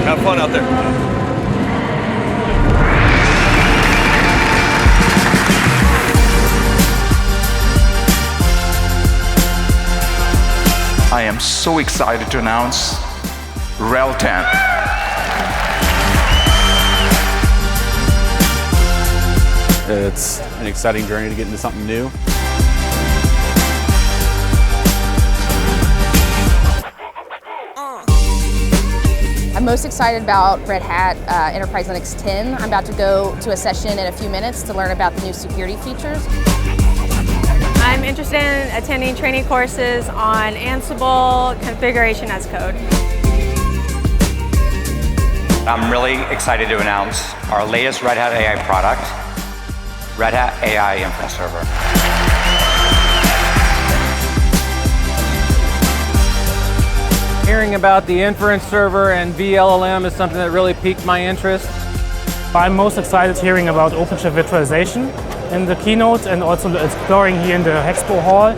Have fun out there. I am so excited to announce RHEL 10. It's an exciting journey to get into something new. I'm most excited about Red Hat Enterprise Linux 10. I'm about to go to a session in a few minutes to learn about the new security features. I'm interested in attending training courses on Ansible configuration as code. I'm really excited to announce our latest Red Hat AI product, Red Hat AI Inference Server. Hearing about the Inference server and vLLM is something that really piqued my interest. I'm most excited hearing about OpenShift Virtualization in the keynote and also exploring here in the expo hall.